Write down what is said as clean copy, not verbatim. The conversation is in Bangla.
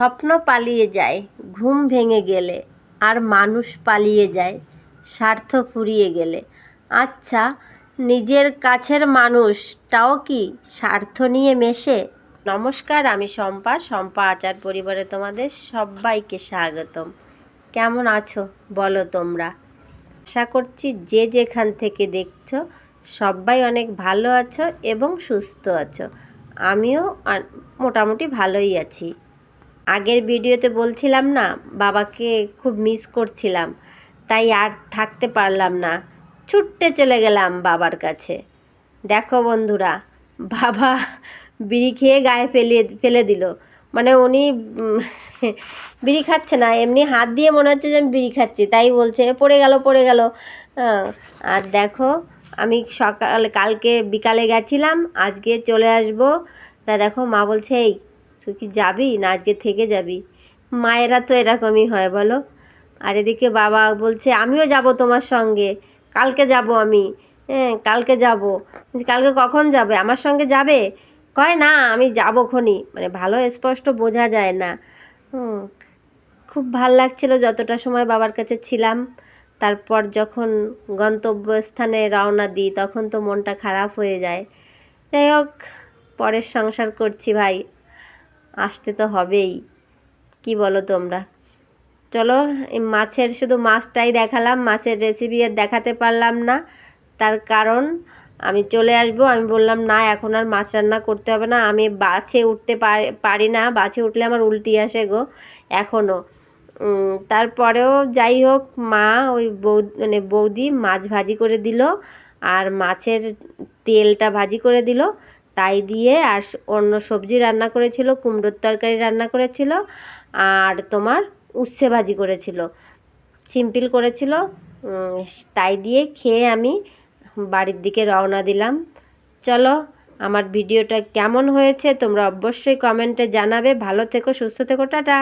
স্বপ্ন পালিয়ে যায় ঘুম ভেঙে গেলে, আর মানুষ পালিয়ে যায় স্বার্থ ফুরিয়ে গেলে। আচ্ছা, নিজের কাছের মানুষটাও কি স্বার্থ নিয়ে মেশে? নমস্কার, আমি শম্পা আচার পরিবারে তোমাদের সবাইকে স্বাগতম। কেমন আছো বলো তোমরা? আশা করছি যে যেখান থেকে দেখছো সবাই অনেক ভালো আছো এবং সুস্থ আছো। আমিও মোটামুটি ভালোই আছি। আগের ভিডিওতে বলছিলাম না, বাবাকে খুব মিস করছিলাম, তাই আর থাকতে পারলাম না, ছুটতে চলে গেলাম বাবার কাছে। দেখো বন্ধুরা, বাবা বিড়ি খেয়ে গায়ে ফেলে দিল। মানে উনি বিড়ি খাচ্ছে না, এমনি হাত দিয়ে মনে হচ্ছে যে আমি বিড়ি খাচ্ছি, তাই বলছে পড়ে গেল। আর দেখো, আমি কালকে বিকালে গেছিলাম, আজকে চলে আসবো। তা দেখো মা বলছে, এই তুই কি যাবি না আজকে থেকে যাবি? মায়েরা তো এরকমই হয় বলো। আর এদিকে বাবা বলছে আমিও যাব তোমার সঙ্গে, কালকে যাব আমি। হ্যাঁ, কালকে যাব। কালকে কখন যাবে? আমার সঙ্গে যাবে? কয় না, আমি যাবো খনি। মানে ভালো স্পষ্ট বোঝা যায় না। খুব ভাল লাগছিল যতটা সময় বাবার কাছে ছিলাম। তারপর যখন গন্তব্যস্থানে রওনা দিই তখন তো মনটা খারাপ হয়ে যায়। যাই হোক, পরের সংসার করছি ভাই, আসতে তো হবেই। কি বলো তোমরা? চলো, এই শুধু মাছটাই দেখালাম, মাছের রেসিপি আর দেখাতে পারলাম না। তার কারণ আমি চলে আসবো, আমি বললাম না এখন আর মাছ রান্না করতে হবে না, আমি বাছে উঠতে পারি না, বাছে উঠলে আমার উল্টি আসে গো এখনও। তারপরেও যাই হোক, মা ওই বৌদি মাছ ভাজি করে দিল, আর মাছের তেলটা ভাজি করে দিল, তাই দিয়ে আর অন্য সবজি রান্না করেছিল, কুমড়োর তরকারি রান্না করেছিল, আর তোমার উচ্ছে ভাজি করেছিল, সিম্পল করেছিল। তাই দিয়ে খেয়ে আমি বাড়ির দিকে রওনা দিলাম। চলো, আমার ভিডিওটা কেমন হয়েছে তোমরা অবশ্যই কমেন্টে জানাবে। ভালো থেকো, সুস্থ থেকো, টাটা।